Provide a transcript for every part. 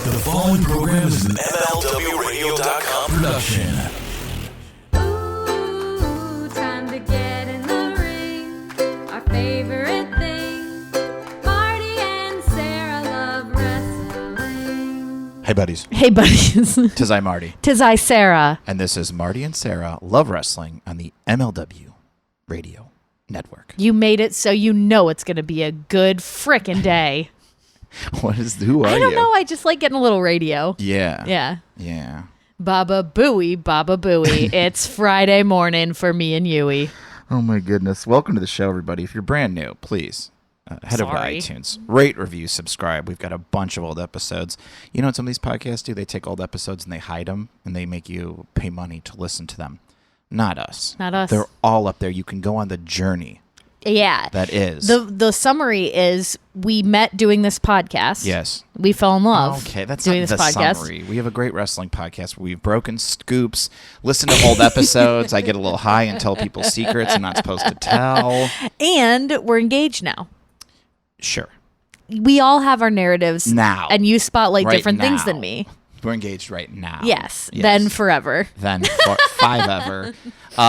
The following program is an MLWRadio.com production. Ooh, time to get in the ring. Our favorite thing. Marty and Sarah love wrestling. Hey, buddies. Hey, buddies. Tis I, Marty. Tis I, Sarah. And this is Marty and Sarah Love Wrestling on the MLW Radio Network. You made it so you know it's going to be a good frickin' day. Who are you? I don't know. I just like getting a little radio. Yeah. Yeah. Yeah. Baba Booey, Baba Booey. It's Friday morning for me and Yui. Oh, my goodness. Welcome to the show, everybody. If you're brand new, please head over to iTunes. Rate, review, subscribe. We've got a bunch of old episodes. You know what some of these podcasts do? They take old episodes and they hide them, and they make you pay money to listen to them. Not us. Not us. They're all up there. You can go on the journey. Yeah. That is. The summary is we met doing this podcast. Yes. We fell in love. Okay, that's doing not this the podcast. summary. We have a great wrestling podcast where we've broken scoops, listened to old episodes. I get a little high and tell people secrets I'm not supposed to tell. And we're engaged now. Sure. We We all have our narratives now. And you spotlight Right different things now. than me. We're engaged right now. Yes. Then forever. Then for five ever.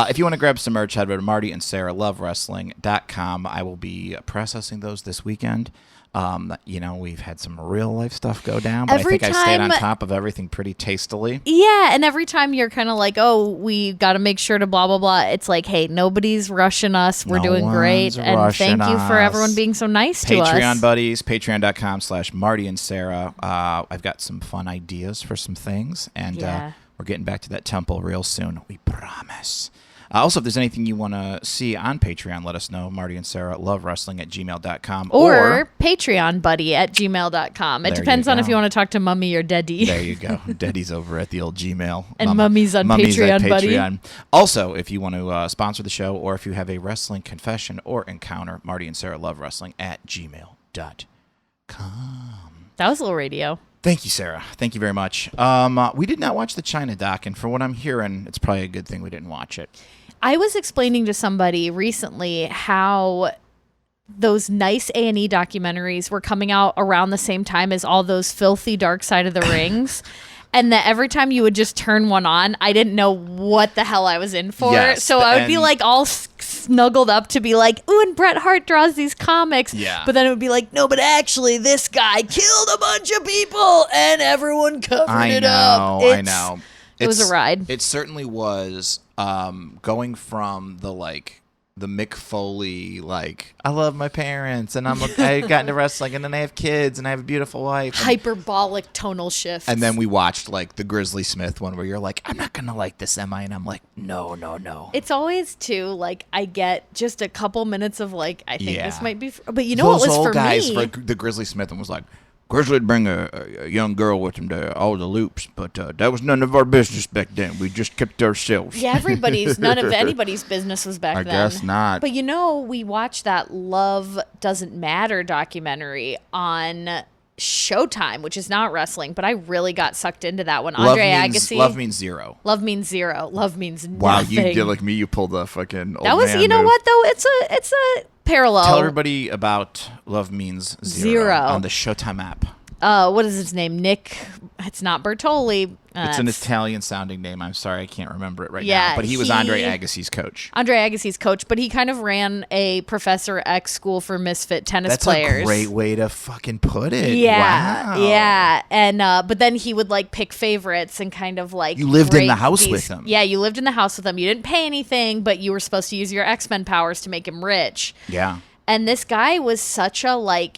If you want to grab some merch, head over to MartyandSarahLoveWrestling.com. I will be processing those this weekend. We've had some real life stuff go down, but Every I think I stayed on time- top of everything pretty tastily. Yeah, and every time you're kind of like, oh, we got to make sure to blah, blah, blah. It's like, hey, nobody's rushing us. We're No doing great. one's And thank you for rushing everyone us. being so nice to us. Patreon buddies, patreon.com/Marty and Sarah. I've got some fun ideas for some things, and Yeah. we're getting back to that temple real soon. We promise. Also, if there's anything you want to see on Patreon, let us know. Marty and Sarah Love Wrestling at gmail.com. Or Patreon buddy at gmail.com. It There depends you on if go. you want to talk to Mummy or Daddy. There you go. Daddy's over at the old Gmail. And Mummy's on Patreon, buddy. Also, if you want to sponsor the show, or if you have a wrestling confession or encounter, Marty and Sarah Love Wrestling at gmail.com. That was a little radio. Thank you, Sarah. Thank you very much. We did not watch the China doc, and for what I'm hearing, it's probably a good thing we didn't watch it. I was explaining to somebody recently how those nice A&E documentaries were coming out around the same time as all those filthy Dark Side of the Rings. And that every time you would just turn one on, I didn't know what the hell I was in for. Yes, so I would be like all snuggled up to be like, ooh, and Bret Hart draws these comics. Yeah. But then it would be like, no, but actually this guy killed a bunch of people and everyone covered it up. I know. It was a ride. It certainly was. Going from the Mick Foley, I love my parents, and I got into wrestling, and then I have kids, and I have a beautiful wife. Hyperbolic tonal shift. And then we watched the Grizzly Smith one where you're like, I'm not gonna like this, am I? And I'm like, no. It's always too I get just a couple minutes of I think Yeah. this might be, but you know what Those was old for guys, me? the Grizzly Smith one was like, Grizzly'd bring a young girl with him to all the loops, but that was none of our business back then. We just kept to ourselves. Yeah, none of anybody's business was back I then. guess not. But we watched that Love Doesn't Matter documentary on Showtime, which is not wrestling, but I really got sucked into that one. Andre Agassi. Love means zero. Love means zero. Love means nothing. Wow, you did like me. You pulled the fucking old That was, man you know move. what though? It's a parallel. Tell everybody about Love Means Zero on the Showtime app. What is his name? Nick. It's not Bertoli. It's an Italian-sounding name. I'm sorry, I can't remember it right Yeah, now. But he was Andre Agassi's coach. Andre Agassi's coach, but he kind of ran a Professor X school for misfit tennis That's players. a great way to fucking put it. Yeah, Wow. yeah, and but then he would pick favorites and kind of You lived in the rate house these- with him. Yeah, you lived in the house with him. You didn't pay anything, but you were supposed to use your X-Men powers to make him rich. Yeah. And this guy was such a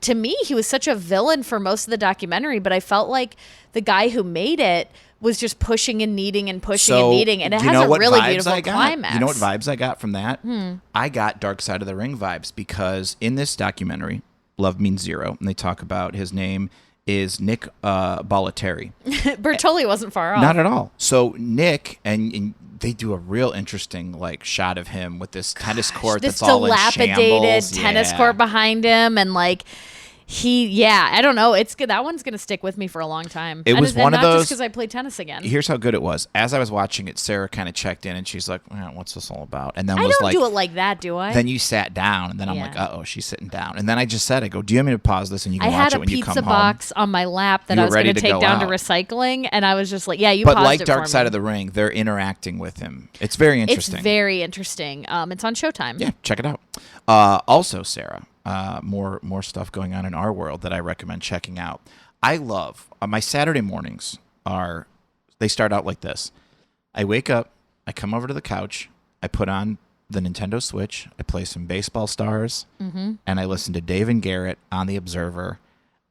to me, he was such a villain for most of the documentary, but I felt like the guy who made it was just pushing and kneading and pushing and kneading, and it has a really beautiful climax. You know what vibes I got from that? I got Dark Side of the Ring vibes because in this documentary, Love Means Zero, and they talk about his name is Nick Bollettieri. Bertoli wasn't far off. Not at all. So Nick, and they do a real interesting shot of him with this tennis court This that's all in dilapidated shambles. tennis Yeah. court behind him, and I don't know. It's good. That one's gonna stick with me for a long time. It was one of not those. just because I play tennis again. Here's how good it was. As I was watching it, Sarah kind of checked in and she's like, "What's this all about?" And then I was don't like, do it like that, do I? Then you sat down, and then I'm Yeah. like, "Uh-oh, she's sitting down." And then I just said, "I go, do you want me to pause this and you can I watch had it a when you come pizza home?" box on my lap that You I were was ready going to to take go down to out. recycling, and I was just like, "Yeah, you." But paused like it Dark for Side me. of the Ring, they're interacting with him. It's very interesting. It's very interesting. It's on Showtime. Yeah, check it out. Also, Sarah, more stuff going on in our world that I recommend checking out. I love my Saturday mornings they start out like this. I wake up, I come over to the couch, I put on the Nintendo Switch, I play some Baseball Stars, and I listen to Dave and Garrett on The Observer.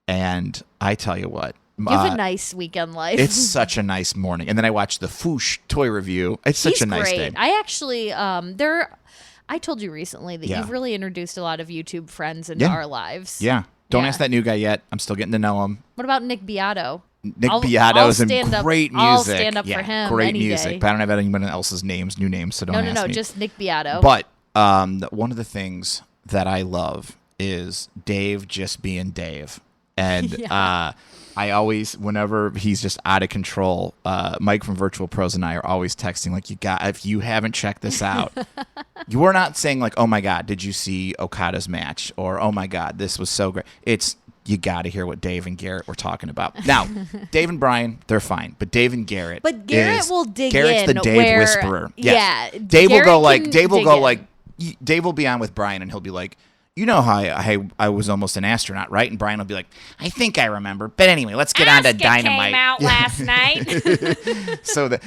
And I tell you what, You have a nice weekend life. it's such a nice morning. And then I watch the Foosh toy review. It's such He's a nice great. day. I actually, I told you recently that Yeah. you've really introduced a lot of YouTube friends into our lives. Yeah. Don't Yeah. ask that new guy yet. I'm still getting to know him. What about Nick Beato? Nick I'll Beato is in stand up- great music. I'll stand up for Yeah, him great any music. day. But I don't have anyone else's new names, so don't ask No, me. just Nick Beato. But one of the things that I love is Dave just being Dave. And I always, whenever he's just out of control, Mike from Virtual Pros and I are always texting like, if you haven't checked this out, you are not saying like, oh my God, did you see Okada's match? Or, oh my God, this was so great. It's, you got to hear what Dave and Garrett were talking about. Now, Dave and Brian, they're fine. But Dave and Garrett. But Garrett will dig Garrett's in the Dave where- whisperer. Yes. Yeah, Dave will Garrett go like, can Dave will dig go in. like, Dave will be on with Brian and he'll be like, you know how I was almost an astronaut, right? And Brian will be like, I think I remember. But anyway, let's get on to Dynamite. Came out last night. So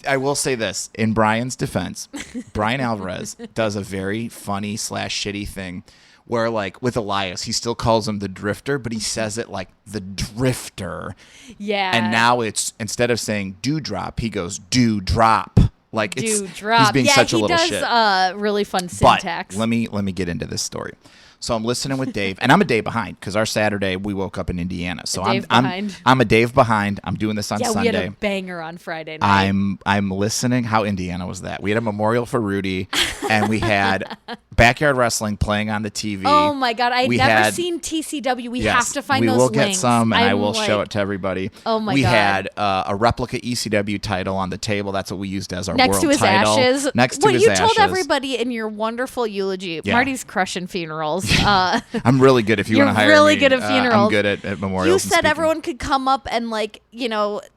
I will say this, in Brian's defense, Brian Alvarez does a very funny / shitty thing where, like, with Elias, he still calls him the Drifter, but he says it like the Drifter. Yeah. And now it's, instead of saying dewdrop, he goes drop. Like, it's, Dewdrop. he's being such a little he shit. does really fun syntax. But let me get into this story. So I'm listening with Dave, and I'm a day behind because our Saturday we woke up in Indiana. So I'm a Dave behind. I'm doing this on Sunday. We had a banger on Friday night. I'm listening. How Indiana was that? We had a memorial for Rudy, and we had backyard wrestling playing on the TV. Oh my God, I'd never seen TCW. We have to find those links. We will get some, and I will show it to everybody. Oh my God. We had a replica ECW title on the table. That's what we used as our next world to his title. ashes. Next to what his you ashes. told everybody in your wonderful eulogy. Yeah. Marty's crushing funerals. I'm really good if you want to hire me. You're really good at funerals. I'm good at memorials. You and said speaking. everyone could come up and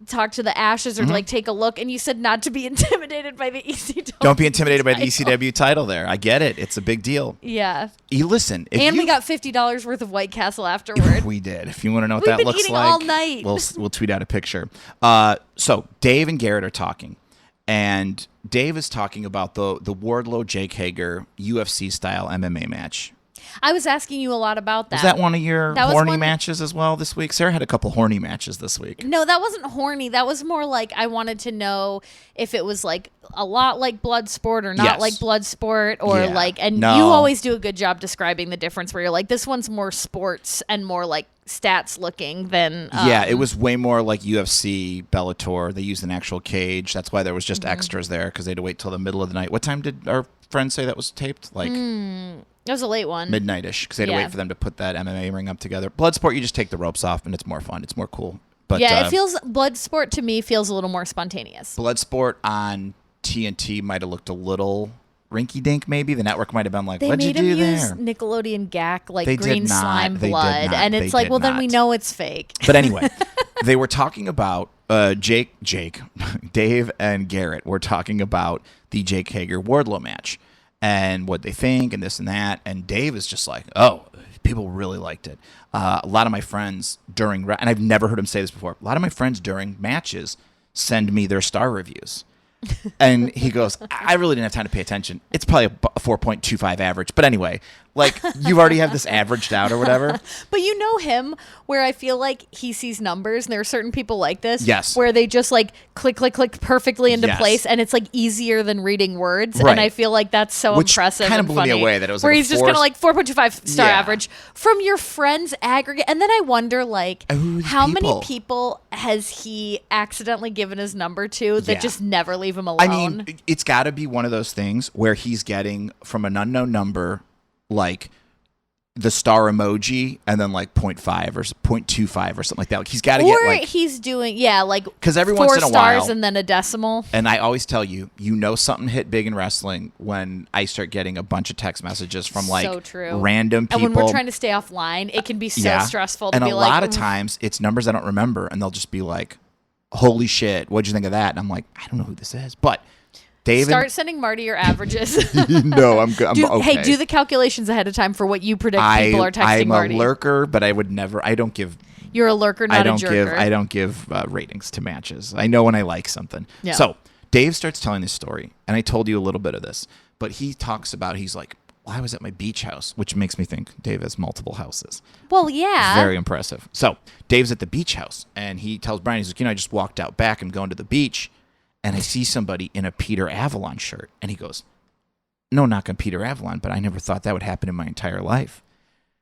talk to the ashes or like take a look, and you said not to be intimidated by the ECW. Don't be intimidated by the title. ECW title there. I get it. It's a big deal. Yeah. You listen. And we got $50 worth of White Castle afterward. We did. If you want to know what We've that been looks eating like, all night. we'll tweet out a picture. So Dave and Garrett are talking, and Dave is talking about the Wardlow Jake Hager UFC style MMA match. I was asking you a lot about that. Was that one of your That was horny one- matches as well this week? Sarah had a couple horny matches this week. No, that wasn't horny. That was more like I wanted to know if it was like a lot like Bloodsport or not Yes. like Bloodsport or Yeah. like, and No. you always do a good job describing the difference where you're like, this one's more sports and more like stats looking than. Yeah, it was way more like UFC, Bellator. They used an actual cage. That's why there was just extras there because they had to wait till the middle of the night. What time did our friend say that was taped? Like It was a late one. midnight-ish because they had to Yeah. wait for them to put that MMA ring up together. Bloodsport, you just take the ropes off and it's more fun. It's more cool. But Yeah, it feels Bloodsport to me feels a little more spontaneous. Bloodsport on TNT might have looked a little rinky-dink maybe. The network might have been like, They what'd you made do him use there? Nickelodeon gack like They did green not. slime They did blood, not. and They it's like, did well, then we not. know it's fake. But anyway, they were talking about Dave and Garrett were talking about the Jake Hager Wardlow match and what they think and this and that. And Dave is just like, oh, people really liked it. A lot of my friends and I've never heard him say this before, a lot of my friends during matches send me their star reviews. And he goes, I really didn't have time to pay attention. It's probably a 4.25 average. But anyway, like you already have this averaged out or whatever. But you know him, where I feel like he sees numbers, and there are certain people like this, Yes. where they just like click perfectly into Yes. place, and it's like easier than reading words. Right. And I feel like that's so Which impressive. kind of and blew me funny, away that it was where like a he's just kind of like 4.25 star Yeah. average from your friends aggregate, and then I wonder like Who's how people? many people has he accidentally given his number to that Yeah. just never leave him alone? I mean, it's got to be one of those things where he's getting from an unknown number, like the star emoji and then like 0.5 or 0.25 or something like that. Like he's got to get like, he's doing like 'cause every 4 once in a stars while- and then a decimal. and I always tell you, something hit big in wrestling when I start getting a bunch of text messages from like So true. random people. And when we're trying to stay offline, it can be so stressful to and be a like, lot of times it's numbers I don't remember, and they'll just be like, holy shit, what'd you think of that? And I'm like, I don't know who this is. But David, start sending Marty your averages. no, I'm good. Hey, do the calculations ahead of time for what you predict people are texting I'm Marty. a lurker, but I would never. I don't give. You're a lurker, not a jerker. I don't give ratings to matches. I know when I like something. Yeah. So Dave starts telling this story, and I told you a little bit of this, but he talks about, he's like, well, I was at my beach house, which makes me think Dave has multiple houses. Well, yeah. Very impressive. So Dave's at the beach house, and he tells Brian, he's like, I just walked out back. I'm going to the beach, and I see somebody in a Peter Avalon shirt. And he goes, no knock on Peter Avalon, but I never thought that would happen in my entire life.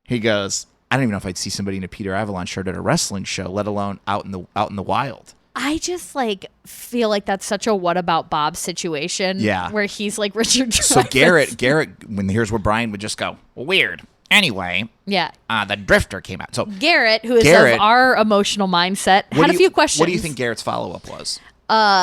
He goes, I don't even know if I'd see somebody in a Peter Avalon shirt at a wrestling show, let alone out in the wild. I just like feel like that's such a what about Bob situation. Yeah. Where he's like Richard Dreyfuss. So Garrett, when here's where Brian would just go, well, weird. Anyway, Yeah. The Drifter came out. So Garrett, who is Garrett- of our emotional mindset, had a few questions. What do you think Garrett's follow-up was?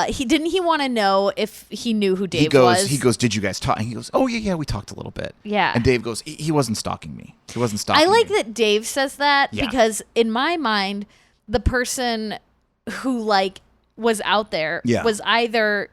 He want to know if he knew who Dave was. He goes, did you guys talk? And he goes, oh, yeah, we talked a little bit. Yeah. And Dave goes, he wasn't stalking me. He wasn't stalking I like me. that Dave says that Yeah. because in my mind, the person who like was out there Yeah. was either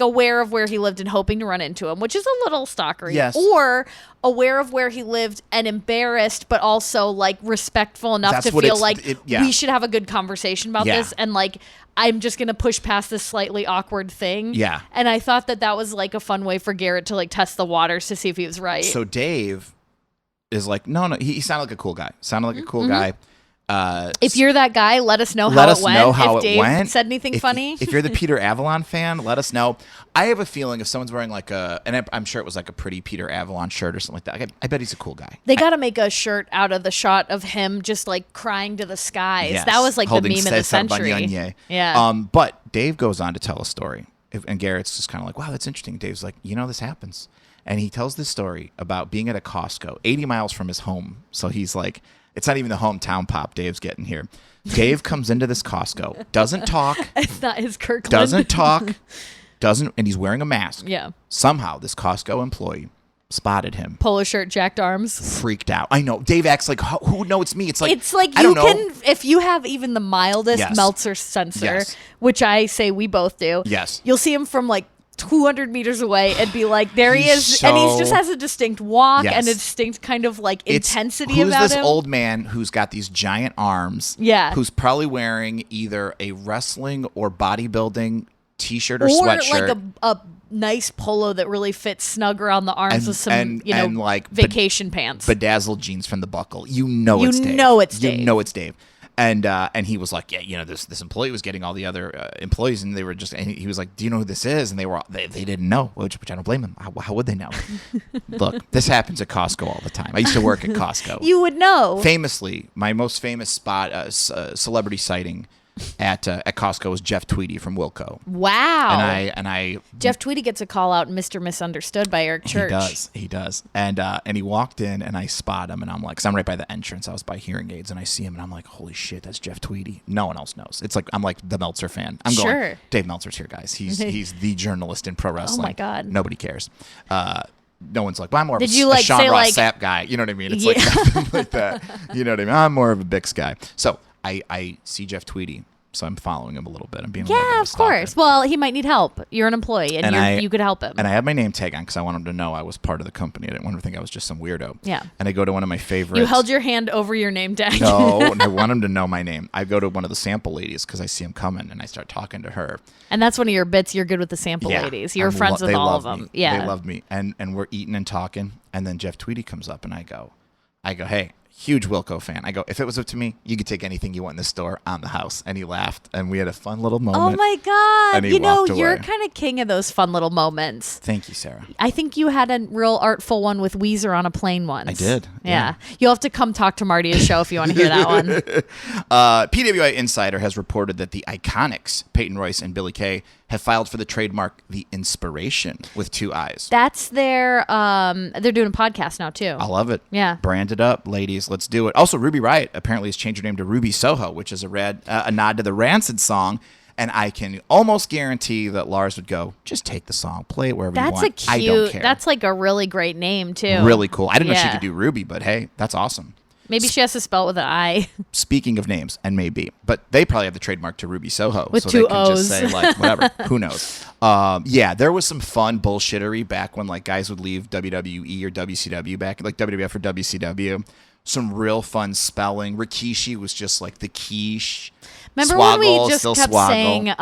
aware of where he lived and hoping to run into him, which is a little stalkery, Yes. or aware of where he lived and embarrassed, but also like respectful enough That's to what feel it's- like yeah. we should have a good conversation about Yeah. this, and like I'm just gonna push past this slightly awkward thing. Yeah. And I thought that was like a fun way for Garrett to like test the waters to see if he was right. So Dave is like, no, he sounded like a cool guy. Sounded like a cool Mm-hmm. guy. If you're that guy, let us know how let it us went. know how if it Dave went. said anything funny. If you're the Peter Avalon fan, let us know. I have a feeling if someone's wearing like I'm sure it was like a pretty Peter Avalon shirt or something like that. I bet he's a cool guy. They got to make a shirt out of the shot of him just like crying to the skies. Yes. That was like Holding the meme of the Cesar century. Bagnagne. Yeah. But Dave goes on to tell a story, and Garrett's just kind of like, wow, that's interesting. Dave's like, this happens. And he tells this story about being at a Costco 80 miles from his home. So he's like, it's not even the hometown pop Dave's getting here. Dave comes into this Costco, doesn't talk, It's not his Kirkland. doesn't talk, and he's wearing a mask. Yeah. Somehow this Costco employee spotted him, Polo shirt, jacked arms. freaked out. I know. Dave acts like, who knows it's me? It's like I you don't know. can, if you have even the mildest Yes. Meltzer sensor, Yes. which I say we both do. Yes. You'll see him from like 200 meters away and be like, there he He's is. And he so- just has a distinct walk Yes. and a distinct kind of like It's- intensity who's about this him. old man who's got these giant arms? Yeah. Who's probably wearing either a wrestling or bodybuilding t-shirt or or sweatshirt. like a nice polo that really fits snug around the arms And- with some, and like vacation pants. bedazzled jeans from the buckle. You know it's Dave. Dave. You know it's Dave. And he was like, yeah, this employee was getting all the other employees, and they were just. And he was like, do you know who this is? And they didn't know, which I don't blame them. How would they know? Look, this happens at Costco all the time. I used to work at Costco. You would know. Famously, my most famous spot, celebrity sighting at Costco was Jeff Tweedy from Wilco. Wow. And I Jeff Tweedy gets a call out, Mr. Misunderstood by Eric Church. He does. And he walked in, and I spot him, and I'm like, because I'm right by the entrance. I was by hearing aids, and I see him, and I'm like, holy shit, that's Jeff Tweedy. No one else knows. It's like I'm like the Meltzer fan. I'm Sure. going, Dave Meltzer's here, guys. He's the journalist in pro wrestling. my God. Nobody cares. No one's like, well, I'm more of Did a, you, a like, Sean say, Ross like- Sapp guy. You know what I mean? It's Yeah. like nothing like that. You know what I mean? I'm more of a Bix guy. So I see Jeff Tweedy. So I'm following him a little bit. I'm being a little bit Yeah, a of stalker. course. Well, he might need help. You're an employee, and you could help him. And I had my name tag on because I wanted him to know I was part of the company. I didn't want him to think I was just some weirdo. Yeah. And I go to one of my favorites. You held your hand over your name tag. No, and I want him to know my name. I go to one of the sample ladies because I see him coming, and I start talking to her. And that's one of your bits. You're good with the sample ladies. You're friends with they all of love them. me. Yeah. They love me. And we're eating and talking, and then Jeff Tweedy comes up, and I go, hey, Huge Wilco fan. I go, if it was up to me, you could take anything you want in the store on the house. And he laughed, and we had a fun little moment. Oh my God. And he walked away. You're kind of king of those fun little moments. Thank you, Sarah. I think you had a real artful one with Weezer on a plane once. I did. Yeah. You'll have to come talk to Marty's show if you want to hear that one. PWI Insider has reported that the Iconics, Peyton Royce and Billy Kay, have filed for the trademark The Inspiration with 2 eyes. That's their, they're doing a podcast now too. I love it. Yeah. Brand it up, ladies. Let's do it. Also, Ruby Riott apparently has changed her name to Ruby Soho, which is a nod to the Rancid song. And I can almost guarantee that Lars would go, just take the song, play it wherever you want. I don't care. That's like a really great name too. Really cool. I didn't know she Yeah. could do Ruby, but hey, that's awesome. Maybe she has to spell it with an I. Speaking of names, and maybe, but they probably have the trademark to Ruby Soho, With so 2 they can O's. just say like whatever. Who knows? Yeah, there was some fun bullshittery back when like guys would leave WWE or WCW back, like WWF or WCW. Some real fun spelling. Rikishi was just like the quiche. Remember Swaggle, when we just still kept swaggle. saying,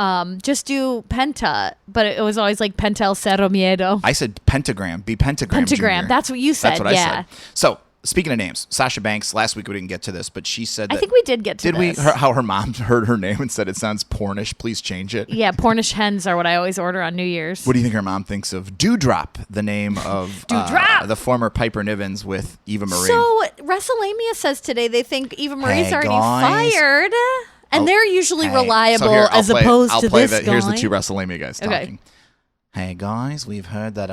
just do Penta, but it was always like Penta El Cero Miedo. I said pentagram. Be pentagram. Pentagram. Junior. That's what you said. That's what yeah. I said. So speaking of names, Sasha Banks. Last week we didn't get to this, but she said that. I think we did get to Did this. we? How her mom heard her name and said it sounds pornish. Please change it. Yeah, Pornish hens are what I always order on New Year's. What do you think her mom thinks of Dewdrop, the name of Dewdrop! The former Piper Nivens with Eva Marie? So WrestleMania says today they think Eva Marie's Hey, already guys. fired, and they're usually Hey, reliable so here, as opposed I'll to play this that. guy. Here's the 2 WrestleMania guys Okay. talking. Hey guys, we've heard that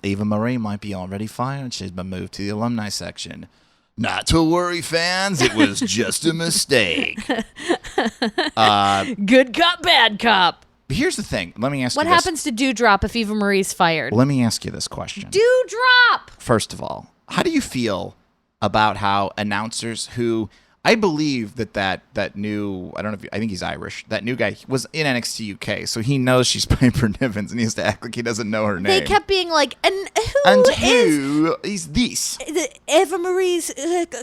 Eva Marie might be already fired. She's been moved to the alumni section. Not to worry, fans. It was just a mistake. Good cop, bad cop. Here's the thing. Let me ask What you this. happens to Dewdrop if Eva Marie's fired? Let me ask you this question. Dewdrop. First of all, how do you feel about how announcers who I believe that new, I don't know if I think he's Irish. That new guy was in NXT UK, so he knows she's Piper Nivens, and he has to act like he doesn't know her name. They kept being like, and and is who is this? Eva Marie's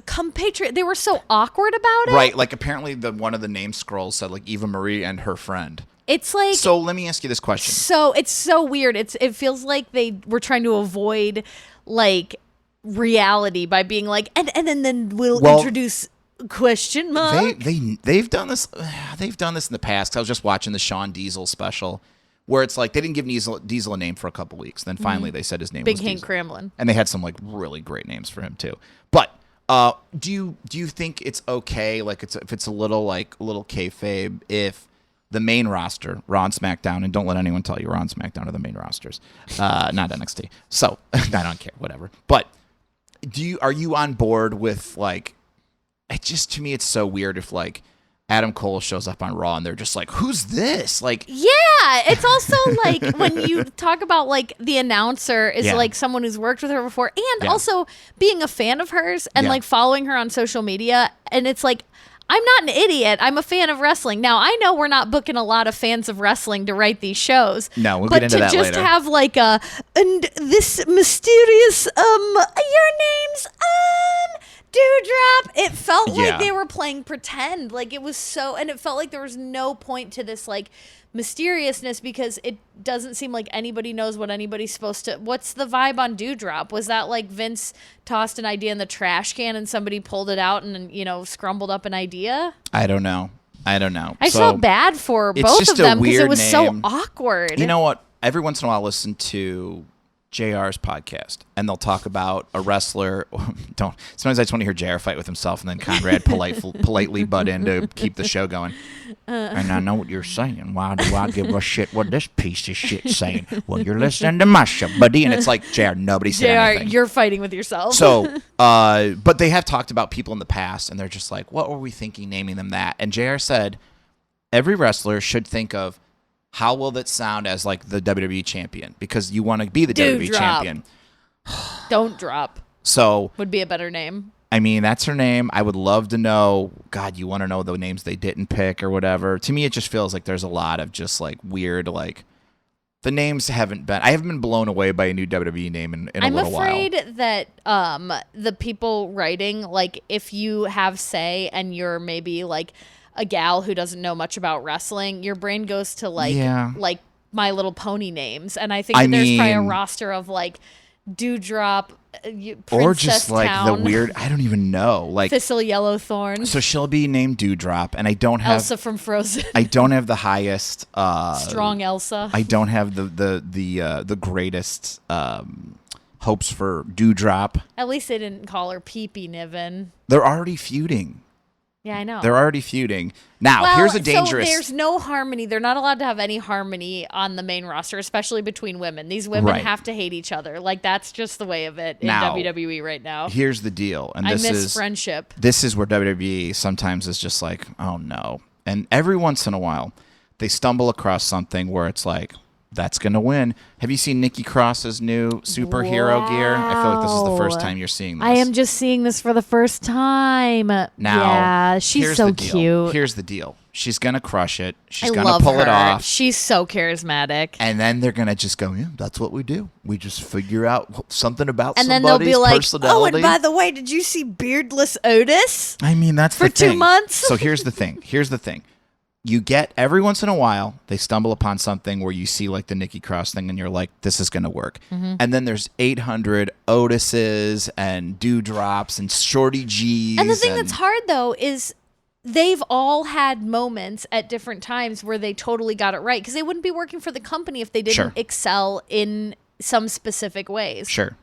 compatriot? They were so awkward about it. Right, like apparently one of the name scrolls said like Eva Marie and her friend. It's like So let me ask you this question. So it's so weird. It feels like they were trying to avoid like reality by being like, and then we'll introduce question mark. They've done this. They've done this in the past. 'Cause I was just watching the Sean Diesel special, where it's like they didn't give Diesel a name for a couple weeks. Then finally they said his name Big was Hank Diesel. Cramlin. And they had some like really great names for him too. But do you think it's okay? Like if it's a little kayfabe if the main roster, Raw and SmackDown, and don't let anyone tell you Raw and SmackDown are the main rosters, not NXT. So I don't care, whatever. But are you on board with like? It just, to me, it's so weird if like Adam Cole shows up on Raw and they're just like, who's this? Like, Yeah, it's also like when you talk about like the announcer is Yeah. like someone who's worked with her before, and Yeah. also being a fan of hers and Yeah. like following her on social media, and it's like, I'm not an idiot. I'm a fan of wrestling. Now, I know we're not booking a lot of fans of wrestling to write these shows. No, we'll but get into to that just later. have like and this mysterious your name's Dewdrop. It felt Yeah. like they were playing pretend. Like it was so, and it felt like there was no point to this like mysteriousness because it doesn't seem like anybody knows what anybody's supposed to. What's the vibe on Dewdrop? Was that like Vince tossed an idea in the trash can and somebody pulled it out and scrumbled up an idea? I don't know. I just felt bad for it's both just of a them because it weird was so name. awkward. You know what? Every once in a while, I listen to JR's podcast, and they'll talk about a wrestler. Sometimes I just want to hear JR fight with himself, and then Conrad politely butt in to keep the show going. And I know what you're saying. Why do I give a shit what this piece of shit's saying? Well, you're listening to my show, buddy. And it's like, JR, nobody said anything. You're fighting with yourself. So, but they have talked about people in the past, and they're just like, what were we thinking naming them that? And JR said, every wrestler should think of, how will that sound as like the WWE champion? Because you want to be the WWE Dewdrop. champion. Don't drop So, would be a better name. I mean, that's her name. I would love to know. God, you want to know the names they didn't pick or whatever. To me, it just feels like there's a lot of just like weird, like the names haven't been. I haven't been blown away by a new WWE name in a little while. I'm afraid that the people writing, like if you have say and you're maybe like a gal who doesn't know much about wrestling, your brain goes to like My Little Pony names, and I think that there's probably a roster of like Dewdrop, or just like Town, the weird, I don't even know. Like Thistle Yellowthorn. So she'll be named Dewdrop, and I don't have Elsa from Frozen. I don't have the highest Strong Elsa. I don't have the greatest hopes for Dewdrop. At least they didn't call her Pee-Pee Niven. They're already feuding. Yeah, I know. They're already feuding. Now, well, here's a dangerous... So there's no harmony. They're not allowed to have any harmony on the main roster, especially between women. These women Right. have to hate each other. Like, that's just the way of it in Now, WWE right now. Here's the deal. And I this miss is friendship. This is where WWE sometimes is just like, oh no. And every once in a while, they stumble across something where it's like, that's going to win. Have you seen Nikki Cross's new superhero gear? I feel like this is the first time you're seeing this. I am just seeing this for the first time. Now, yeah, she's here's so the deal. cute. Here's the deal. She's going to crush it. She's I going to love pull her. it off. She's so charismatic. And then they're going to just go, yeah, that's what we do. We just figure out something about And then they'll somebody's be like, personality. oh, and by the way, did you see Beardless Otis? I mean, that's For the thing. 2 months? So here's the thing. You get every once in a while, they stumble upon something where you see like the Nikki Cross thing and you're like, this is going to work. Mm-hmm. And then there's 800 Otises and Dewdrops and Shorty G's. And the thing that's hard, though, is they've all had moments at different times where they totally got it right, because they wouldn't be working for the company if they didn't Sure. excel in some specific ways. Sure.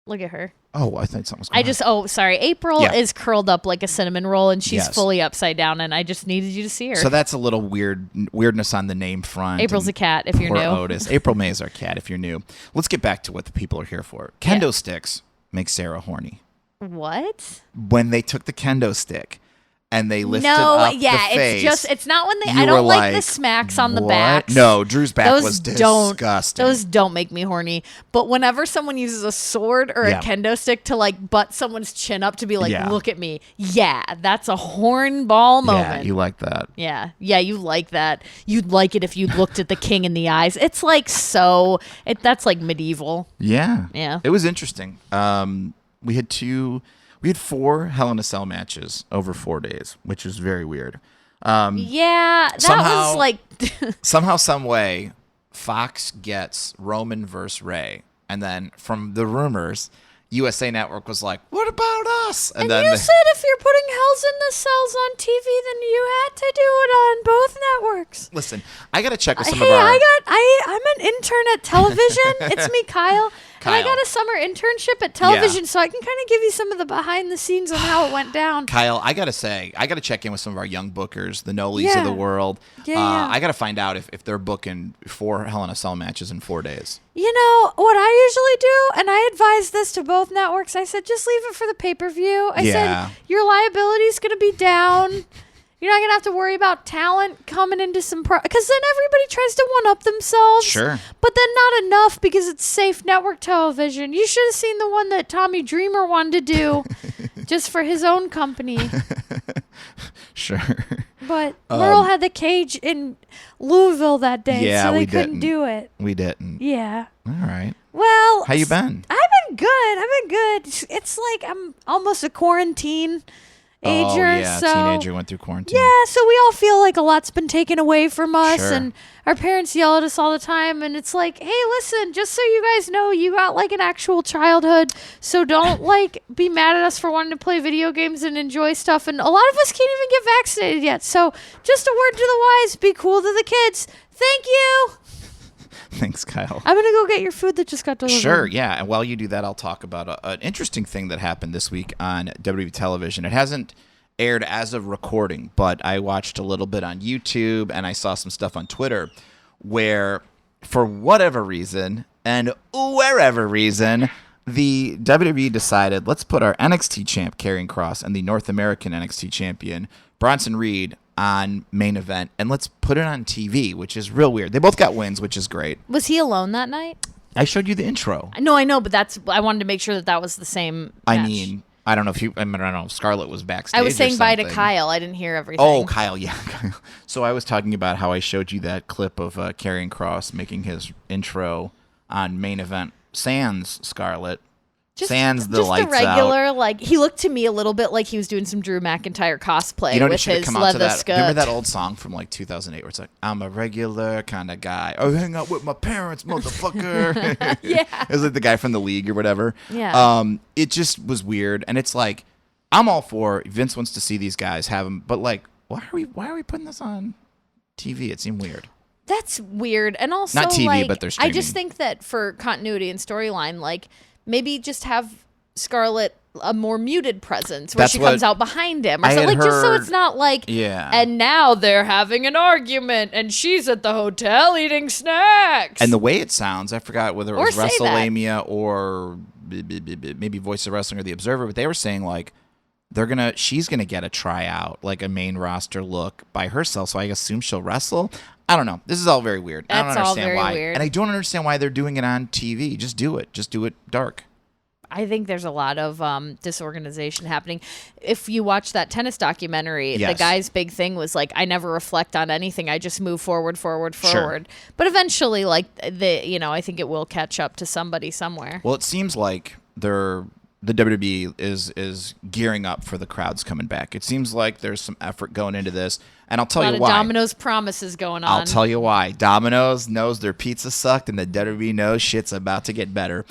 Look at her. Oh, I thought something was going on. Sorry. April Yeah. is curled up like a cinnamon roll, and she's Yes. fully upside down, and I just needed you to see her. So that's a little weirdness on the name front. April's and a cat, if you're poor new. Otis. April May is our cat, if you're new. Let's get back to what the people are here for. Kendo sticks make Sarah horny. What? When they took the kendo stick and they lifted No, up yeah, the face, it's not when they, you I don't were like the like, smacks on the what? backs. No, Drew's back Those was don't, disgusting. Those don't make me horny. But whenever someone uses a sword or Yeah. a kendo stick to like butt someone's chin up to be like, Yeah. look at me. Yeah, that's a hornball Yeah, moment. you like that. Yeah, you like that. You'd like it if you looked at the king in the eyes. It's like that's like medieval. Yeah. Yeah. It was interesting. We had 4 Hell in a Cell matches over 4 days, which is very weird. Yeah, that somehow- was like Somehow, some way, Fox gets Roman versus Ray, and then from the rumors, USA Network was like, "What about us?" And then you said if you're putting Hells in the Cells on TV, then you had to do it on both networks. listen, I gotta check with some Hey, of our. I'm an intern at television. It's me, Kyle. And I Kyle. got a summer internship at television, so I can kind of give you some of the behind the scenes on how it went down. Kyle, I gotta say, I gotta check in with some of our young bookers, the Nolies of the world. Yeah. I gotta find out if they're booking 4 Hell in a Cell matches in 4 days. You know, what I usually do, and I advise this to both networks, I said, just leave it for the pay-per-view. I Yeah. said, your liability's going to be down. You're not going to have to worry about talent coming into some because then everybody tries to one-up themselves. Sure. But then not enough because it's safe network television. You should have seen the one that Tommy Dreamer wanted to do just for his own company. Sure. But Merle had the cage in Louisville that day, Yeah, so they we couldn't didn't. do it. We didn't. Yeah. All right. Well, How you been? I've been good. It's like I'm almost a quarantine ager. Oh, yeah, so teenager went through quarantine. yeah, so we all feel like a lot's been taken away from us, Sure. and our parents yell at us all the time, and it's like, hey, listen, just so you guys know, you got like an actual childhood, so don't like be mad at us for wanting to play video games and enjoy stuff, and a lot of us can't even get vaccinated yet, so just a word to the wise, be cool to the kids. Thank you. Thanks, Kyle. I'm gonna go get your food that just got delivered. Sure, yeah. And while you do that, I'll talk about an interesting thing that happened this week on WWE television. It hasn't aired as of recording, but I watched a little bit on YouTube and I saw some stuff on Twitter where, for whatever reason and wherever reason, the WWE decided, let's put our NXT champ, Karrion Kross, and the North American NXT champion, Bronson Reed, on main event, and let's put it on TV, which is real weird. They both got wins, which is great. Was he alone that night? I showed you the intro. No, I know, but I wanted to make sure that was the same I match. mean, I don't know if Scarlett was backstage. I was saying or bye to something. Kyle. I didn't hear everything. Oh, Kyle, yeah. Kyle. So I was talking about how I showed you that clip of Karrion Kross making his intro on main event sans Scarlett. Sans the just lights a regular, out. like, he looked to me a little bit like he was doing some Drew McIntyre cosplay You know what with should have his come out to leather that? skirt. Remember that old song from like 2008 where it's like, I'm a regular kind of guy. I hang out with my parents, motherfucker. Yeah. It was like the guy from the League or whatever. Yeah. It just was weird. And it's like, I'm all for Vince wants to see these guys have them, but like, why are we putting this on TV? It seemed weird. That's weird. And also, Not TV, like, but they're I just streaming. think that for continuity and storyline, like, maybe just have Scarlett a more muted presence where That's she what comes out behind him or I something, had like, just so heard- it's not like, Yeah. and now they're having an argument and she's at the hotel eating snacks. And the way it sounds, I forgot whether it Or was say that. WrestleMania or maybe Voice of Wrestling or The Observer, but they were saying like she's gonna get a tryout, like a main roster look by herself. So I assume she'll wrestle. I don't know. This is all very weird. I don't That's all understand very why, weird. and I don't understand why they're doing it on TV. Just do it. Just do it dark. I think there's a lot of disorganization happening. If you watch that tennis documentary, Yes. the guy's big thing was like, I never reflect on anything. I just move forward. Sure. But eventually, like, I think it will catch up to somebody somewhere. Well, it seems like the WWE is gearing up for the crowds coming back. It seems like there's some effort going into this, and I'll tell A lot you of why. Domino's promises going on. I'll tell you why. Domino's knows their pizza sucked, and the WWE knows shit's about to get better.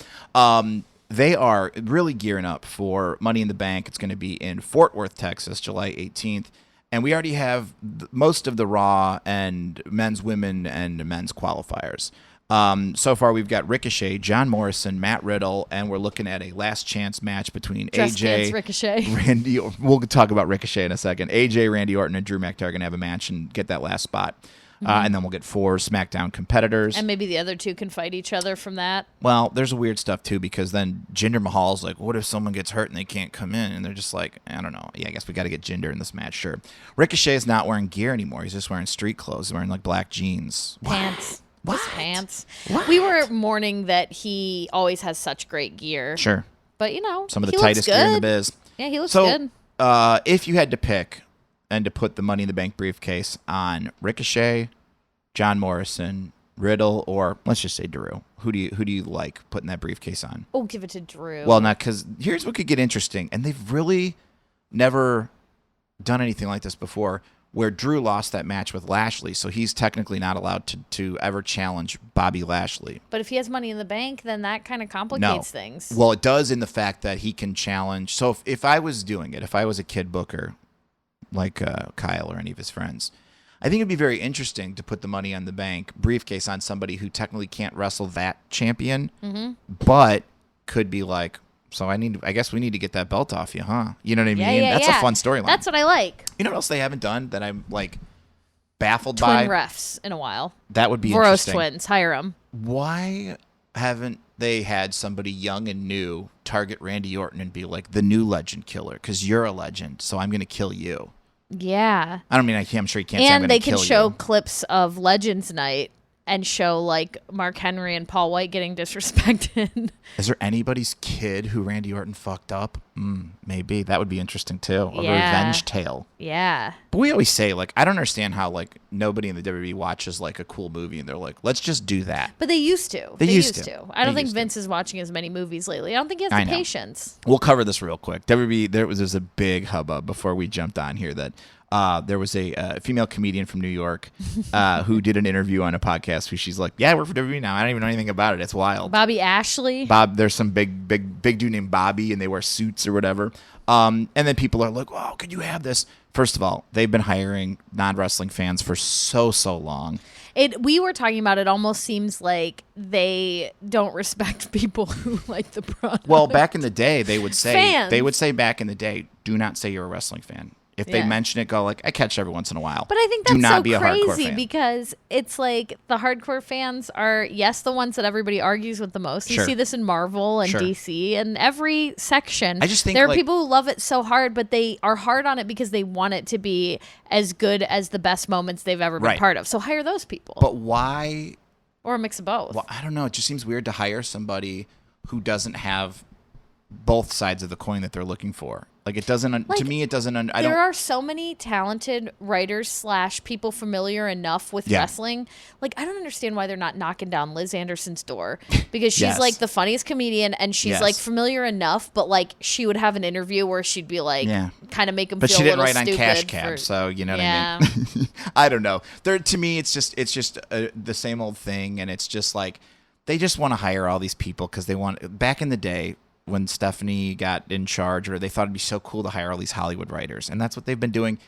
They are really gearing up for Money in the Bank. It's going to be in Fort Worth, Texas, July 18th. And we already have most of the Raw and men's, women, and men's qualifiers. So far, we've got Ricochet, John Morrison, Matt Riddle, and we're looking at a last chance match between Dress AJ, Dance Ricochet. Randy. We'll talk about Ricochet in a second. AJ, Randy Orton, and Drew McIntyre are going to have a match and get that last spot. And then we'll get 4 SmackDown competitors. And maybe the other two can fight each other from that. Well, there's a weird stuff, too, because then Jinder Mahal's like, what if someone gets hurt and they can't come in? And they're just like, I don't know. Yeah, I guess we got to get Jinder in this match, sure. Ricochet is not wearing gear anymore. He's just wearing street clothes. He's wearing, like, black jeans. Pants. What? Just pants. What? We were mourning that he always has such great gear. Sure. But, Some of the he looks tightest gear in the good. biz. Yeah, he looks So, good. if you had to pick and to put the Money in the Bank briefcase on Ricochet, John Morrison, Riddle, or let's just say Drew, who do you like putting that briefcase on? Oh, give it to Drew. Well, not because here's what could get interesting, and they've really never done anything like this before, where Drew lost that match with Lashley, so he's technically not allowed to ever challenge Bobby Lashley. But if he has Money in the Bank, then that kind of complicates things. Well, it does in the fact that he can challenge. So if I was doing it, if I was a kid booker, like Kyle or any of his friends, I think it'd be very interesting to put the Money in the Bank briefcase on somebody who technically can't wrestle that champion, but could be like, so I guess we need to get that belt off you, huh? You know what I mean? Yeah, That's a fun storyline. That's what I like. You know what else they haven't done that I'm like baffled Twin by? refs in a while. That would be Voros interesting. twins. Hire them. Why haven't they had somebody young and new target Randy Orton and be like the new legend killer? Because you're a legend, so I'm going to kill you. Yeah. I don't mean I'm sure you can't say I'm And going they to can kill show you. clips of Legends Night and show like Mark Henry and Paul White getting disrespected. Is there anybody's kid who Randy Orton fucked up? Maybe. That would be interesting too. A Yeah. revenge tale. Yeah. But we always say, like, I don't understand how, like, nobody in the WWE watches, like, a cool movie and they're like, let's just do that. But they used to. They used to. I don't They think used to. Vince is watching as many movies lately. I don't think he has I the know. patience. We'll cover this real quick. WWE, there's a big hubbub before we jumped on here that there was a female comedian from New York who did an interview on a podcast where she's like, yeah, I work for WWE now. I don't even know anything about it. It's wild. Bobby Ashley. There's some big dude named Bobby, and they wear suits or whatever. And then people are like, "Oh, could you have this?" First of all, they've been hiring non-wrestling fans for so long. We were talking about it. Almost seems like they don't respect people who like the product. Well, back in the day, they would say Fans. back in the day, do not say you're a wrestling fan. If they Yeah. mention it, go like, I catch every once in a while. But I think do that's not so be a hardcore crazy fan. because it's like the hardcore fans are, yes, the ones that everybody argues with the most. You Sure. see this in Marvel and Sure. DC and every section. I just think, there are like- people who love it so hard, but they are hard on it because they want it to be as good as the best moments they've ever been Right. part of. So hire those people. But why? Or a mix of both. Well, I don't know. It just seems weird to hire somebody who doesn't have both sides of the coin that they're looking for. Like it doesn't. To me, it doesn't. I don't. There are so many talented writers / people familiar enough with wrestling. Like I don't understand why they're not knocking down Liz Anderson's door because she's like the funniest comedian and she's like familiar enough. But like she would have an interview where she'd be like, kind of make him. But feel she didn't a write little on Cash stupid Cab, for, so you know what I mean. I don't know. To me, it's just the same old thing, and it's just like they just want to hire all these people because they want. Back in the day, when Stephanie got in charge, or they thought it'd be so cool to hire all these Hollywood writers, and that's what they've been doing.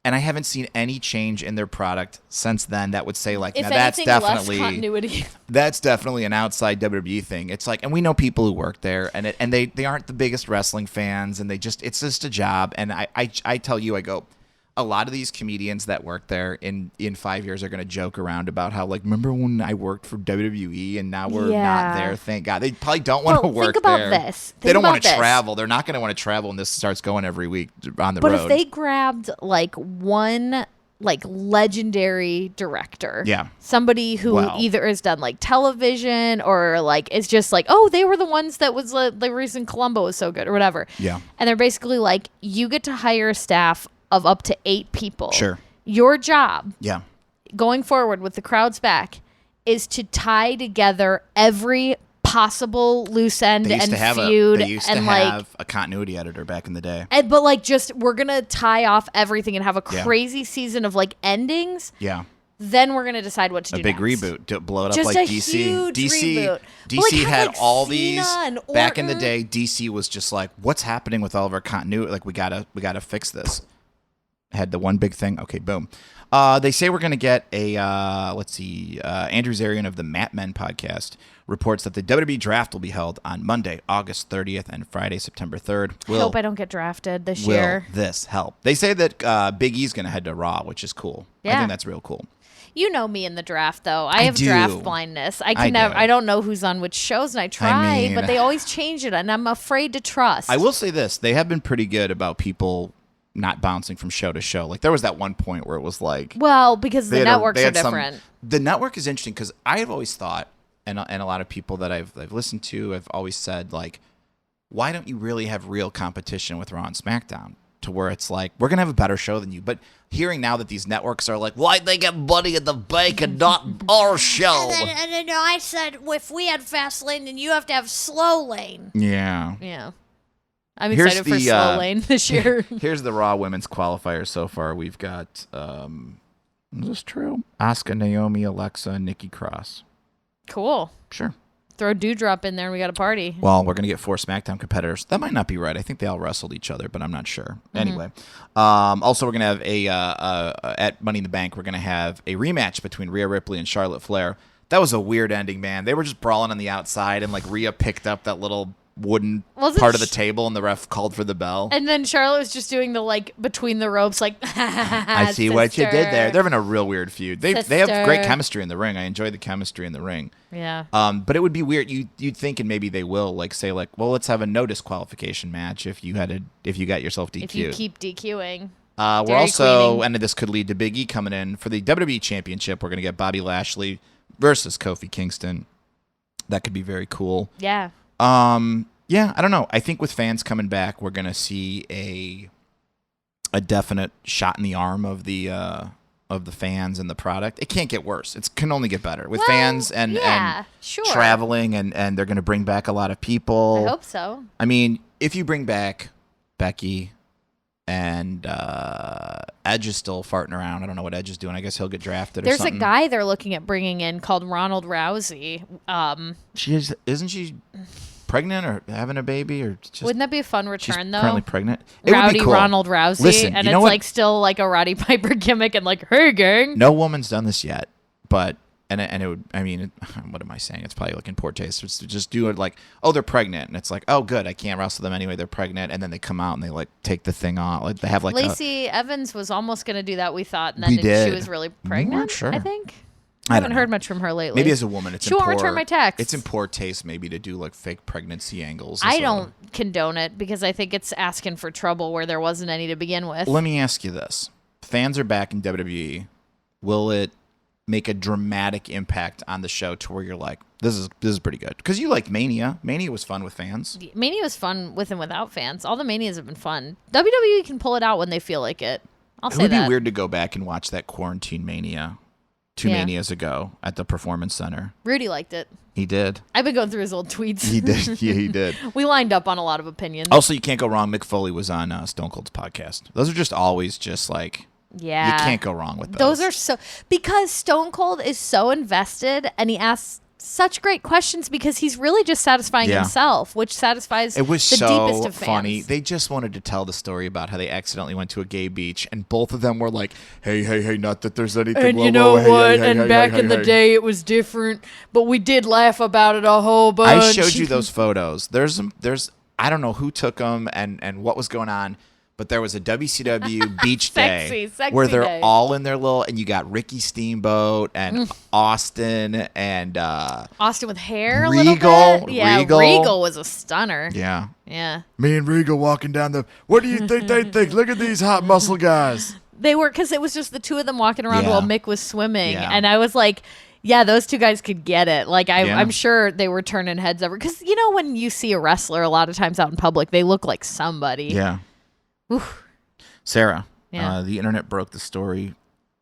And I haven't seen any change in their product since then that would say like, if now that's anything, definitely less continuity. That's definitely an outside WWE thing. It's like, and we know people who work there, and they aren't the biggest wrestling fans, and it's just a job. And I tell you, I go, a lot of these comedians that work there in 5 years are going to joke around about how, like, remember when I worked for WWE and now we're not there, thank God. They probably don't want to work think about there. this. They don't want to travel. They're not going to want to travel when this starts going every week on the road. But if they grabbed, like, one, like, legendary director. Yeah. Somebody who either has done, like, television or, like, is just like, oh, they were the ones that was the reason Columbo was so good or whatever. Yeah. And they're basically like, you get to hire a staff of up to 8 people. Sure. Your job, Yeah. going forward with the crowd's back, is to tie together every possible loose end They used and to have feud they used and to like have a continuity editor back in the day. but like just we're gonna tie off everything and have a Yeah. crazy season of like endings. Yeah. Then we're gonna decide what to do. A big next. reboot to blow it up Just like a DC. huge reboot. But, like, DC have, had like, all Cena these and back in the Orton. day. DC was just like, what's happening with all of our continuity? Like we gotta fix this. Had the one big thing. Okay, boom. They say we're gonna get a Andrew Zarian of the Mat Men podcast reports that the WWE draft will be held on Monday, August 30th and Friday, September 3rd. I hope I don't get drafted this year. Will this help? They say that Big E's gonna head to Raw, which is cool. I Yeah. think that's real cool. You know me in the draft, though. I have do. draft blindness. I do. I don't know who's on which shows, and I try, mean- but they always change it, and I'm afraid to trust. I will say this: they have been pretty good about people not bouncing from show to show. Like there was that one point where it was like, Well, because the networks they are had different. The network is interesting because I have always thought, and a lot of people that I've listened to have always said, like, why don't you really have real competition with Raw and SmackDown? To where it's like, we're gonna have a better show than you. But hearing now that these networks are like, why'd they get Money in the Bank and not our show? And then I said, if we had fast lane, then you have to have slow lane. Yeah. Yeah. I'm Here's excited for the, slow lane this year. Here's the Raw women's qualifiers so far. We've got, is this true? Asuka, Naomi, Alexa, and Nikki Cross. Cool. Sure. Throw Dewdrop in there and we got a party. Well, we're going to get 4 SmackDown competitors. That might not be right. I think they all wrestled each other, but I'm not sure. Anyway, also we're going to have at Money in the Bank, we're going to have a rematch between Rhea Ripley and Charlotte Flair. That was a weird ending, man. They were just brawling on the outside, and like Rhea picked up that little wooden part of the table, and the ref called for the bell. And then Charlotte was just doing the like between the ropes, like I see what you did there. They're having a real weird feud. They have great Sister. chemistry in the ring. I enjoy the chemistry in the ring. Yeah. But it would be weird. You'd think, and maybe they will, like say, like, well, let's have a no disqualification match if you got yourself DQ'd. If you keep DQing. We're Dairy also, queening. and this could lead to Big E coming in for the WWE Championship. We're gonna get Bobby Lashley versus Kofi Kingston. That could be very cool. Yeah. Yeah, I don't know. I think with fans coming back, we're gonna see a definite shot in the arm of the fans and the product. It can't get worse. It can only get better with fans and sure. traveling, and they're gonna bring back a lot of people. I hope so. I mean, if you bring back Becky and Edge is still farting around. I don't know what Edge is doing. I guess he'll get drafted or There's something. a guy they're looking at bringing in called Ronald Rousey. Isn't she pregnant or having a baby or just Wouldn't that be a fun she's return though? currently pregnant? It would Rowdy be cool. Ronald Rousey, Listen, and you it's know what? like still like a Roddy Piper gimmick, and like, hey gang. No woman's done this yet, but and it would. I mean, what am I saying? It's probably like in poor taste. It's to just do it like, oh, they're pregnant, and it's like, oh, good, I can't wrestle them anyway. They're pregnant, and then they come out and they like take the thing off. Like they have like Lacey Evans was almost gonna do that. We thought, and then We she did. was really We pregnant. weren't sure. I think. I haven't don't heard know. much from her lately. Maybe as a woman, it's she in won't poor, return my text. It's in poor taste, maybe, to do like fake pregnancy angles. I don't condone it because I think it's asking for trouble where there wasn't any to begin with. Let me ask you this: fans are back in WWE. Will it make a dramatic impact on the show to where you're like, this is pretty good? Because you liked Mania. Mania was fun with fans. Mania was fun with and without fans. All the Manias have been fun. WWE can pull it out when they feel like it. I'll say that. It would be weird to go back and watch that Quarantine Mania 2 Manias ago at the Performance Center. Rudy liked it. He did. I've been going through his old tweets. He did. Yeah, he did. We lined up on a lot of opinions. Also, you can't go wrong. Mick Foley was on Stone Cold's podcast. Those are just always just like, yeah, you can't go wrong with those. Those are so, because Stone Cold is so invested and he asks such great questions because he's really just satisfying himself, which satisfies it was the so deepest of fans. funny. They just wanted to tell the story about how they accidentally went to a gay beach, and both of them were like, hey, not that there's anything. And whoa, you know whoa, what? Hey, and back in the day, it was different, but we did laugh about it a whole bunch. I showed you those photos. There's I don't know who took them and what was going on. But there was a WCW beach day sexy where they're day. all in their little, and you got Ricky Steamboat and Austin and Austin with hair, Regal. a little bit. Yeah, Regal was a stunner. Yeah. Me and Regal walking down the. What do you think they think? Look at these hot muscle guys. They were, because it was just the two of them walking around while Mick was swimming, Yeah. and I was like, yeah, those two guys could get it. Like, Yeah. I'm sure they were turning heads over. Because, you know, when you see a wrestler a lot of times out in public, they look like somebody. Yeah. Oof. Sarah, Yeah. the internet broke the story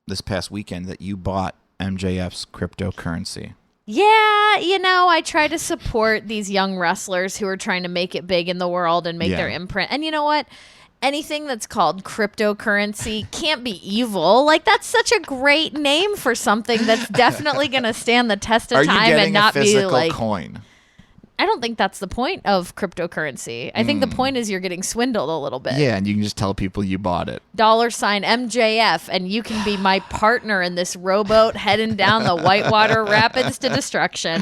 this past weekend that you bought MJF's cryptocurrency. Yeah, you know, I try to support these young wrestlers who are trying to make it big in the world and make their imprint. And you know what? Anything that's called cryptocurrency can't be evil. Like, that's such a great name for something that's definitely going to stand the test of Are you time getting and not a be physical like. coin? I don't think that's the point of cryptocurrency. I think the point is you're getting swindled a little bit. Yeah, and you can just tell people you bought it. $ MJF, and you can be my partner in this rowboat heading down the Whitewater Rapids to destruction.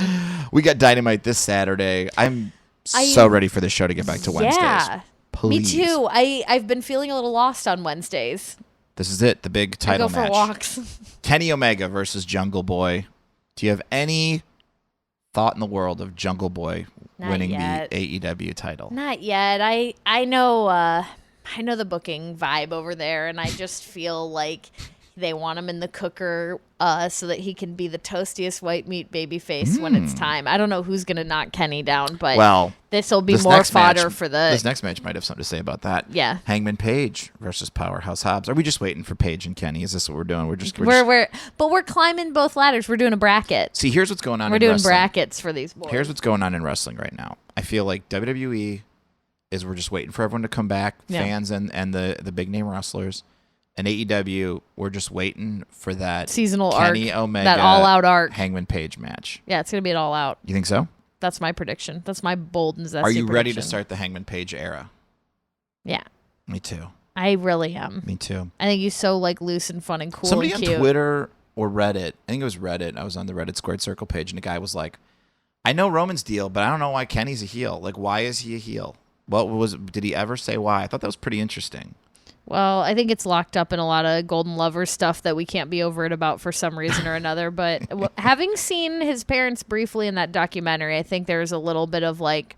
We got Dynamite this Saturday. I'm so ready for the show to get back to Wednesdays. Yeah, Please. me too. I've been feeling a little lost on Wednesdays. This is it, the big I title go for match. walks. Kenny Omega versus Jungle Boy. Do you have any thought in the world of Jungle Boy Not winning yet. the AEW title? Not yet. I know the booking vibe over there, and I just feel like they want him in the cooker so that he can be the toastiest white meat babyface when it's time. I don't know who's going to knock Kenny down, but this will be more fodder for the... This next match might have something to say about that. Yeah. Hangman Page versus Powerhouse Hobbs. Are we just waiting for Page and Kenny? Is this what we're doing? We're climbing both ladders. We're doing a bracket. See, here's what's going on We're in doing wrestling. brackets for these boys. Here's what's going on in wrestling right now. I feel like WWE is we're just waiting for everyone to come back, fans and the big name wrestlers. And AEW, we're just waiting for that seasonal Kenny arc, Omega, that all-out arc. Hangman Page match. Yeah, it's going to be an all-out. You think so? That's my prediction. That's my bold and zesty Are you ready to prediction. start the Hangman Page era? Yeah. Me too. I really am. Me too. I think he's so like loose and fun and cool Somebody and on cute. Twitter or Reddit, I think it was Reddit. I was on the Reddit Squared Circle page, and the guy was like, I know Roman's deal, but I don't know why Kenny's a heel. Like, why is he a heel? Did he ever say why? I thought that was pretty interesting. Well, I think it's locked up in a lot of Golden Lover stuff that we can't be overt about for some reason or another. But having seen his parents briefly in that documentary, I think there's a little bit of like,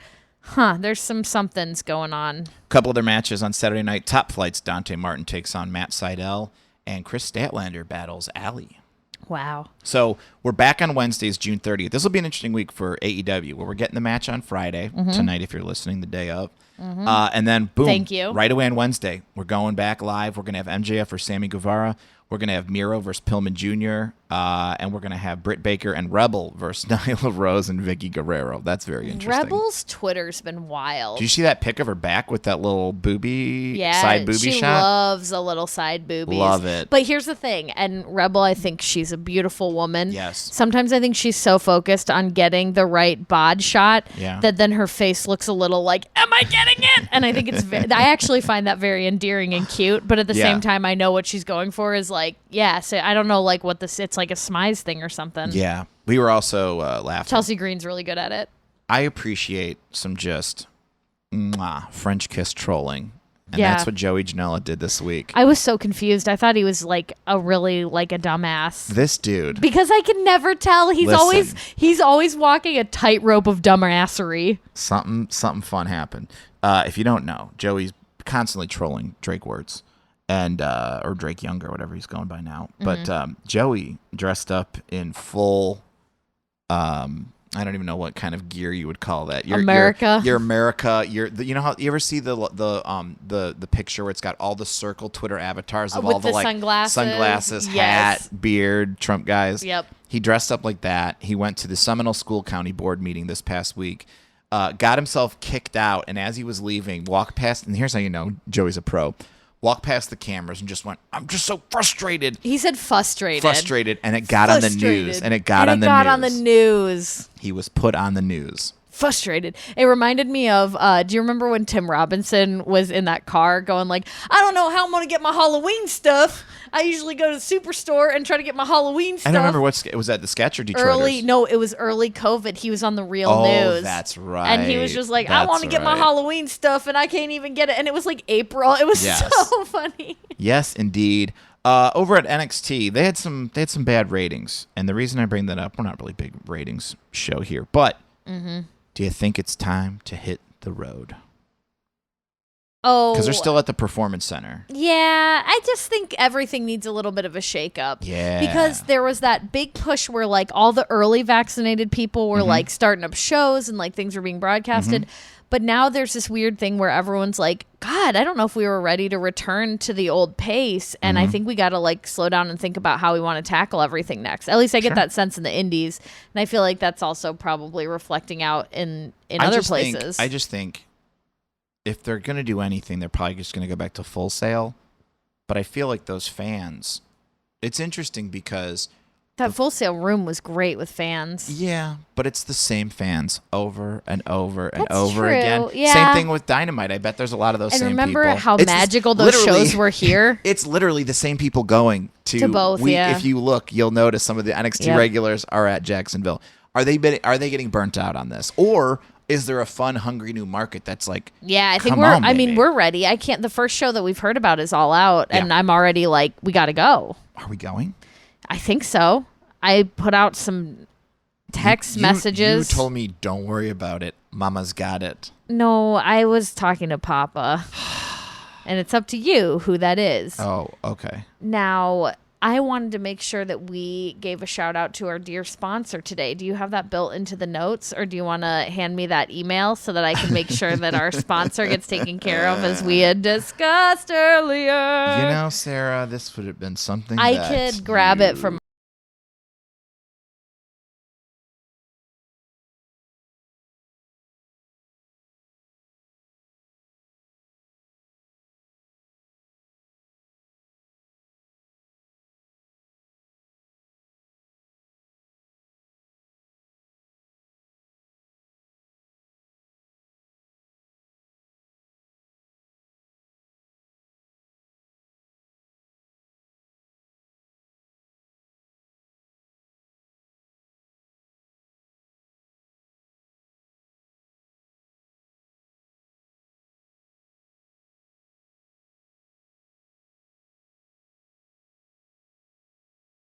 there's somethings going on. A couple other matches on Saturday night. Top Flight's Dante Martin takes on Matt Sydal, and Chris Statlander battles Ali. Wow. So we're back on Wednesdays, June 30th. This will be an interesting week for AEW, where we're getting the match on Friday, tonight if you're listening, the day of. And then, boom, Thank you. right away on Wednesday, we're going back live. We're going to have MJF versus Sammy Guevara. We're going to have Miro versus Pillman Jr., and we're going to have Britt Baker and Rebel versus Nyla Rose and Vicky Guerrero. That's very interesting. Rebel's Twitter's been wild. Did you see that pic of her back with that little side booby she shot? loves a little side boobies. Love it. But here's the thing, and Rebel, I think she's a beautiful woman. Yes. Sometimes I think she's so focused on getting the right bod shot that then her face looks a little like, am I getting it? And I think I actually find that very endearing and cute, but at the same time, I know what she's going for is like, so I don't know like what it's like a Smize thing or something. Yeah. We were also laughing. Chelsea Green's really good at it. I appreciate some just French kiss trolling. And that's what Joey Janela did this week. I was so confused. I thought he was like a really like a dumbass. This dude. Because I can never tell. He's always walking a tightrope of dumbassery. Something fun happened. If you don't know, Joey's constantly trolling Drake words. and or Drake Younger, whatever he's going by now. But Joey dressed up in full. I don't even know what kind of gear you would call that. America. You're America. You know how you ever see the picture where it's got all the circle Twitter avatars of With all the like sunglasses, hat, yes. beard, Trump guys. Yep. He dressed up like that. He went to the Seminole School County Board meeting this past week. Got himself kicked out, and as he was leaving, walked past. And here's how you know Joey's a pro. Walked past the cameras and just went, I'm just so frustrated. He said frustrated. Frustrated, and it got on the news. And it got on the news. He was put on the news. Frustrated. It reminded me of, do you remember when Tim Robinson was in that car going like, I don't know how I'm going to get my Halloween stuff. I usually go to the superstore and try to get my Halloween stuff. I don't remember was that the sketch or Detroiters? No, it was early COVID. He was on the Real News. News. That's right. And he was just like, I want to get my Halloween stuff and I can't even get it. And it was like April. It was so funny. Yes, indeed. Over at NXT, they had some bad ratings. And the reason I bring that up, we're not really big ratings show here, but do you think it's time to hit the road? Oh. Because they're still at the Performance Center. Yeah, I just think everything needs a little bit of a shakeup. Yeah. Because there was that big push where like all the early vaccinated people were like starting up shows and like things were being broadcasted. But now there's this weird thing where everyone's like, God, I don't know if we were ready to return to the old pace. And I think we got to like slow down and think about how we want to tackle everything next. At least I get that sense in the indies. And I feel like that's also probably reflecting out in other places. I just think if they're going to do anything, they're probably just going to go back to Full Sail. But I feel like those fans, it's interesting because that Full Sail room was great with fans. Yeah, but it's the same fans over and over and That's over true. again. Yeah. Same thing with Dynamite. I bet there's a lot of those And same remember people. how It's magical those shows were here? It's literally the same people going to both, yeah. If you look, you'll notice some of the NXT regulars are at Jacksonville. Are they getting burnt out on this? Or is there a fun, hungry new market that's like, yeah, I think baby. we're ready. The first show that we've heard about is All Out, and I'm already like, we got to go. Are we going? I think so. I put out some text messages. You told me, don't worry about it. Mama's got it. No, I was talking to Papa. And it's up to you who that is. Oh, okay. Now, I wanted to make sure that we gave a shout out to our dear sponsor today. Do you have that built into the notes, or do you want to hand me that email so that I can make sure that our sponsor gets taken care of as we had discussed earlier? You know, Sarah, this would have been something I could grab it from